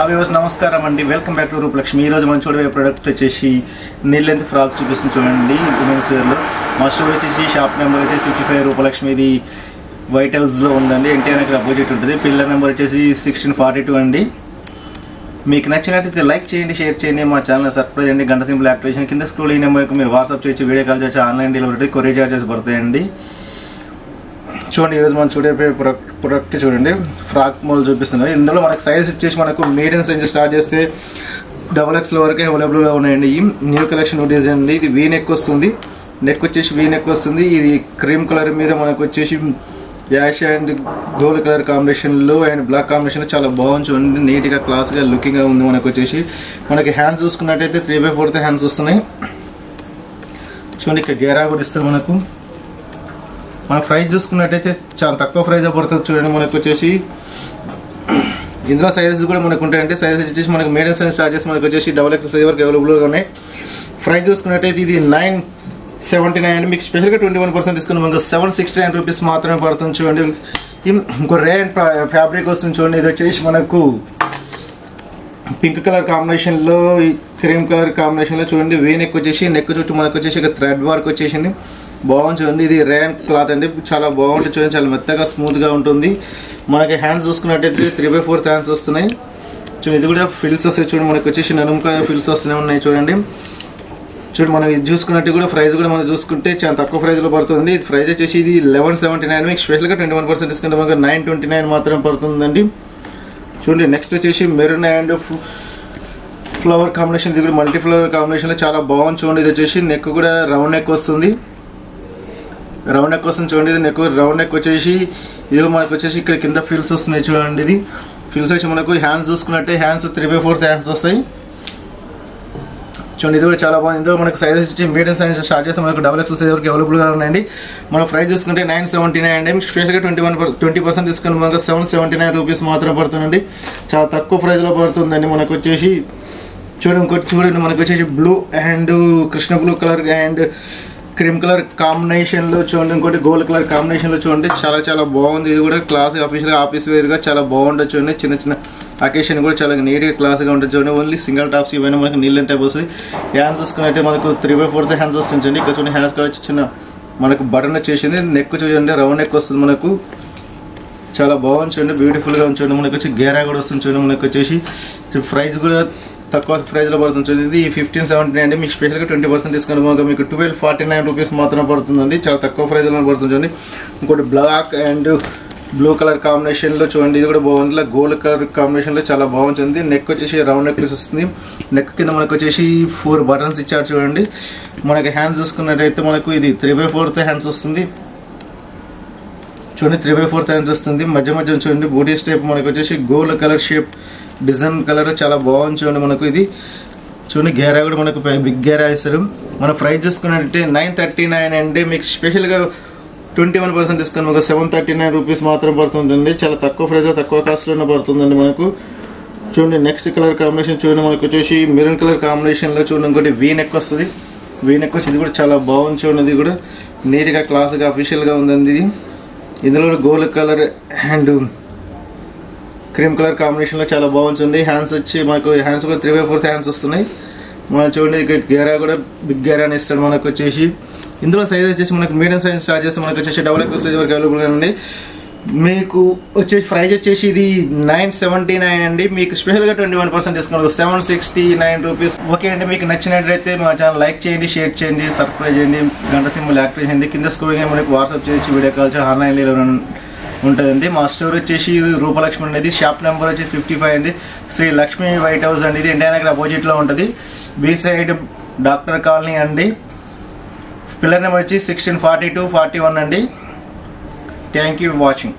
Viewers నమస్కారం అండి. Welcome back to Rupalakshmi. ఈరోజు మనం చూడబోయే ప్రోడక్ట్ వచ్చేసి నీల్ లెంత్ ఫ్రాక్ చూపిస్తుంది చూడండి. ఉమెన్స్ వేర్లో మా స్టోర్ వచ్చేసి షాప్ నెంబర్ వచ్చేసి 55 రూపలక్ష్మి. ఇది వైట్ హౌస్లో ఉందండి. ఎన్టీఆర్కి అపోజిట్ ఉంటుంది. పిల్లర్ నెంబర్ వచ్చేసి 1642 అండి. మీకు నచ్చినట్లయితే లైక్ చేయండి, షేర్ చేయండి, మా ఛానల్ సబ్స్క్రైబ్ చేయండి, గంట సింబల్ యాక్టివేషన్ కింద స్క్రోల్ ఈ నెంబర్కి మీరు వాట్సాప్ చేయొచ్చు, వీడియో కాల్ చేయొచ్చు, ఆన్లైన్ డెలివరీ, కొరియర్ చార్జెస్ పడతాయండి. చూడండి, ఈరోజు మనం చూడే ప్రొడక్ట్ చూడండి, ఫ్రాక్ మోడల్ చూపిస్తున్నాయి. ఇందులో మనకు సైజ్ వచ్చేసి మనకు మీడియం సైజ్ స్టార్ట్ చేస్తే XXL వరకు అవైలబుల్గా ఉన్నాయండి. ఈ న్యూ కలెక్షన్ డిజైన్ అండి. ఇది వీ నెక్ వస్తుంది. నెక్ వచ్చేసి వీ నెక్ వస్తుంది. ఇది క్రీమ్ కలర్ మీద మనకు వచ్చేసి యాష్ అండ్ గోల్డ్ కలర్ కాంబినేషన్లో అండ్ బ్లాక్ కాంబినేషన్లో చాలా బాగుంది చూడండి. నీట్గా క్లాస్గా లుకింగ్గా ఉంది. మనకు వచ్చేసి మనకి హ్యాండ్స్ చూసుకున్నట్టయితే 3/4 హ్యాండ్స్ వస్తున్నాయి చూడండి. ఇక్కడ గేరా కూడా ఇస్తారు మనకు. మన ప్రైస్ చూసుకున్నట్టయితే చాలా తక్కువ ప్రైజ్ పడుతుంది చూడండి. మనకు వచ్చేసి ఇందులో సైజెస్ కూడా మనకు ఉంటాయంటే సైజెస్ వచ్చేసి మనకు మీడియం సైజ్ స్టార్ట్ చేసి మనకు వచ్చేసి XXL సైజ్ వరకు అవైలబుల్గా ఉన్నాయి. ప్రైస్ చూసుకున్నట్టయితే ఇది 979 అండి. మీకు స్పెషల్గా 21% డిస్కౌంట్ మనకు 769 రూపీస్ మాత్రమే పడుతుంది చూడండి. ఇంకో రేర్ ఫ్యాబ్రిక్ వస్తుంది చూడండి. ఇది వచ్చేసి మనకు పింక్ కలర్ కాంబినేషన్లో క్రీమ్ కలర్ కాంబినేషన్లో చూడండి. వీ నెక్ వచ్చేసి నెక్ చుట్టూ మనకు వచ్చేసి ఇక థ్రెడ్ వర్క్ వచ్చేసింది. బాగుంది చూడండి. ఇది రేన్ క్లాత్ అండి. చాలా బాగుంటుంది చూడండి. చాలా మెత్తగా స్మూత్గా ఉంటుంది. మనకి హ్యాండ్స్ చూసుకున్నట్టయితే 3/4 హ్యాండ్స్ వస్తున్నాయి చూడండి. ఇది కూడా ఫిల్స్ వస్తాయి చూడండి. మనకు వచ్చేసి నలుముక ఫిల్స్ వస్తూనే ఉన్నాయి చూడండి. చూడండి, మనం ఇది చూసుకున్నట్టు కూడా ప్రైస్ కూడా మనం చూసుకుంటే చాలా తక్కువ ప్రైస్లో పడుతుంది. ఇది ప్రైస్ వచ్చేసి ఇది 1179. మీకు స్పెషల్గా 21% డిస్కౌంట్ మనకు 929 మాత్రమే పడుతుందండి చూడండి. నెక్స్ట్ వచ్చేసి మెరూన్ అండ్ ఫ్లవర్ కాంబినేషన్. ఇది కూడా మల్టీ ఫ్లవర్ కాంబినేషన్లో చాలా బాగుంది చూడండి. ఇది వచ్చేసి నెక్ కూడా రౌండ్ నెక్ వస్తుంది. రౌండ్ నెక్ వస్తుంది చూడండి. ఇది నెక్ రౌండ్ నెక్ వచ్చేసి ఇది మనకు వచ్చేసి ఇక్కడ కింద ఫిల్స్ వస్తున్నాయి చూడండి. ఇది ఫిల్స్ వచ్చి మనకు హ్యాండ్స్ చూసుకున్నట్టే హ్యాండ్స్ 3/4 హ్యాండ్స్ వస్తాయి చూడండి. ఇది కూడా చాలా బాగుంది. ఇందులో మనకు సైజెస్ వచ్చి మీడియం సైజ్ స్టార్ట్ చేస్తే మనకు XXL సైజ్ వరకు అవైలబుల్గా ఉన్నాయండి. మన ప్రైస్ చూసుకుంటే 979 అండి. మీకు స్పెషల్గా 20% డిస్కౌంట్ మనకు 779 రూపీస్ మాత్రం పడుతుందండి. చాలా తక్కువ ప్రైస్లో పడుతుందండి. మనకు వచ్చేసి చూడండి, ఇంకోటి చూడండి, మనకు వచ్చేసి blue and Krishna blue colour and cream colour కాంబినేషన్లో చూడండి. ఇంకోటి గోల్డ్ కలర్ కాంబినేషన్లో చూడండి. చాలా చాలా బాగుంది. ఇది కూడా క్లాస్ ఆఫీస్ వేర్గా చాలా బాగుంటుంది చూడండి. చిన్న చిన్న అకేషన్ కూడా చాలా నీట్గా క్లాస్గా ఉంటుంది చూడండి. ఓన్లీ సింగిల్ టాప్స్ ఇవన్నీ మనకు నీల్ లెంత్ టైప్ వస్తుంది. హ్యాండ్స్ చూసుకున్నట్టే మనకు 3/4 హ్యాండ్స్ వస్తుంది చూడండి. ఇక్కడ చూడండి హ్యాండ్స్ కూడా చిన్న మనకు బటన్ వచ్చేసింది. నెక్ చూడండి, రౌండ్ నెక్ వస్తుంది మనకు. చాలా బాగుంది చూడండి. బ్యూటిఫుల్గా ఉంది. మనకు వచ్చి గేరా కూడా వస్తుంది చూడండి. మనకు వచ్చేసి ప్రైస్ కూడా తక్కువ ప్రైస్లో పడుతుంది చూడండి. ఇది 1579 అండి. మీకు స్పెషల్గా 20% డిస్కౌంట్ మాకు మీకు 1249 రూపీస్ మాత్రం పడుతుందండి. చాలా తక్కువ ప్రైస్లో పడుతుంది చూడండి. ఇంకోటి బ్లాక్ అండ్ బ్లూ కలర్ కాంబినేషన్లో చూడండి. ఇది కూడా బాగుంది. గోల్డ్ కలర్ కాంబినేషన్లో చాలా బాగుంటుంది. నెక్ వచ్చేసి రౌండ్ నెక్ వస్తుంది. నెక్ కింద మనకు వచ్చేసి 4 బటన్స్ ఇచ్చారు చూడండి. మనకి హ్యాండ్స్ చూసుకున్నట్టయితే మనకు ఇది 3/4 హ్యాండ్స్ వస్తుంది చూడండి. 3/4 హ్యాండ్స్ వస్తుంది. మధ్య మధ్య చూడండి బూటీ స్టైప్ మనకు వచ్చేసి gold colour shape design colour చాలా బాగుంది చూడండి. మనకు ఇది చూడండి గేరా కూడా మనకు బిగ్ గేరా ఇస్తారు. మన ప్రైస్ చూసుకున్నట్టే 939 అండి. మీకు స్పెషల్గా 21% డిస్కౌంట్ మనకు 739 రూపీస్ మాత్రం పడుతుందండి. చాలా తక్కువ ప్రైస్ తక్కువ కాస్ట్లోనే పడుతుందండి మనకు చూడండి. నెక్స్ట్ కలర్ కాంబినేషన్ చూడండి. మనకు వచ్చేసి మెరూన్ కలర్ కాంబినేషన్లో చూడండి. ఇంకోటి వీ నెక్ వస్తుంది. వీ నెక్ వచ్చి ఇది కూడా చాలా బాగుంది చూడండి. ఇది కూడా నీట్గా క్లాస్గా అఫీషియల్గా ఉందండి. ఇది ఇందులో gold colour and cream colour కాంబినేషన్లో చాలా బాగుంటుంది. హ్యాండ్స్ వచ్చి మనకు హ్యాండ్స్ కూడా 3/4 హ్యాండ్స్ వస్తున్నాయి. మనం చూడండి ఇక్కడ గేరా కూడా బిగ్ గేరా అని ఇస్తాడు. మనకు వచ్చేసి ఇందులో సైజ్ వచ్చేసి మనకు మీడియం సైజ్ స్టార్ట్ చేస్తే మనకు వచ్చేసి XXL సైజ్ వరకు అవైలబుల్గా ఉంది. మీకు వచ్చేసి ప్రైస్ వచ్చేసి ఇది 979 అండి. మీకు స్పెషల్గా 21% డిస్కౌంట్ 769 రూపీస్. ఓకే అండి, మీకు నచ్చినట్లయితే మా ఛానల్ లైక్ చేయండి, షేర్ చేయండి, సబ్స్క్రైబ్ చేయండి, గంట సింబల్ యాక్టివేట్ చేయండి. కింద స్క్రోల్ మనకు వాట్సాప్ చేయొచ్చు, వీడియో కాల్ చేయొచ్చు, ఆన్లైన్ డెలివరీ ఉంటుందండి. మా స్టోర్ వచ్చేసి రూపలక్ష్మి అనేది. షాప్ నెంబర్ వచ్చి 55 అండి. శ్రీ లక్ష్మీ వైట్ హౌస్ అండి. ఇది ఎన్టీఆర్ అపోజిట్లో ఉంటుంది. బీ సైడ్ డాక్టర్ కాలనీ అండి. పిల్లర్ నెంబర్ వచ్చి 1642-41 అండి. Thank you for watching.